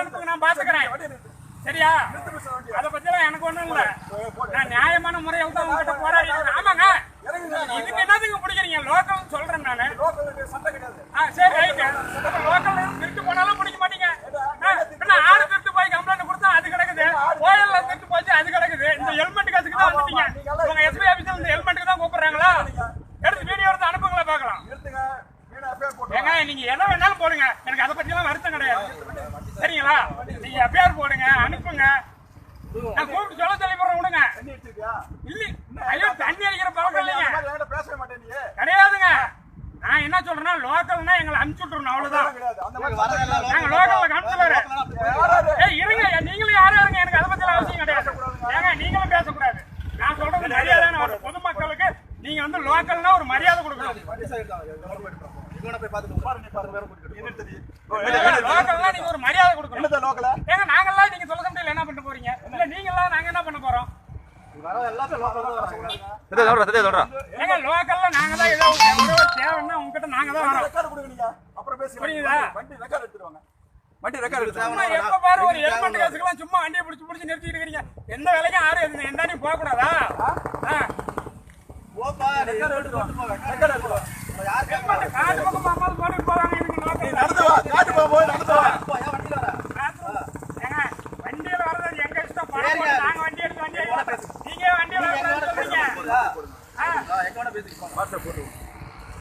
அனுப்புங்க, நான் பாத்துக்கிறேன். சரியா? அதை பத்திலாம் எனக்கு ஒண்ணும் இல்ல. நான் நியாயமான முறையில் தான் உங்ககிட்ட போராடி. ஆமாங்க, இதுக்கு என்னதுக்கு பிடிக்கிறீங்க? லோக்கல் சொல்றேன் நானு. சரி ரைட்டு. லோக்கல் திருட்டு போனாலும் பிடிக்க மாட்டீங்க. ஆடு திருட்டு போய் கம்ப்ளைண்ட் கொடுத்தா அது கிடக்குது, கோயில்ல திருட்டு போச்சு அது கிடக்குது. இந்த ஹெல்மெட் காசுக்கு தான் வந்துட்டீங்க. உங்க எஸ்பி ஆபீஸ்ல இந்த ஹெல்மெட்டுக்கு தான் கூப்பிடுறாங்களா? எடுத்து வீடியோ எடுத்து அனுப்புங்களா பாக்கலாம். ஏங்க நீங்க என்ன வேணாலும் போடுங்க, எனக்கு அதை பத்தி எல்லாம் வருத்தம் கிடையாது. சரிங்களா? நீங்க எஃப்ஐஆர் போடுங்க, அனுப்புங்க. நான் கூப்பிட்டு சொல்ல சொல்லி போறேன். விடுங்க. இல்ல ஐயோ, தண்ணி அடிக்கிற பழக்கம் இல்லைங்க, கிடையாதுங்க. நான் என்ன சொல்றேன்னா, லோக்கல்னா எங்களை அனுப்பிச்சு விட்டுறணும், அவ்வளவுதான். நாங்க லோக்கல்ல கவுன்சிலர். இருங்க, நீங்களும் யாரும் இருங்க, எனக்கு அதை பத்தி அவசியம் கிடையாது. ஏங்க நீங்களும் பேசக்கூடாது. நான் சொல்றது மரியாதையான ஒரு பொதுமக்களுக்கு நீங்க வந்து லோக்கல்னா ஒரு மரியாதை கொடுக்கணும். லோக்கல்னா நீங்க ஒரு மரியாதை கொடுக்கணும். ஏங்க நாங்கெல்லாம் நீங்க சொல்ல முடியல என்ன பண்ண போறீங்க? இல்ல நீங்கெல்லாம் நாங்க என்ன பண்ண போறோம்? ஏங்க லோக்கல்ல நாங்க தான் ஏதோ தேவைன்னா உங்ககிட்ட நாங்க தான் வரோம். புரியுதா? எப்ப பாரு ஒரு ஹெல்மெட் கேஸுக்கெல்லாம் சும்மா வண்டியை பிடிச்சி பிடிச்சி நிறுத்திட்டு இருக்கீங்க. எந்த வேலைக்கும் யாரும் எந்த போக கூடாதா? காட்டு பக்கம் போவாங்க.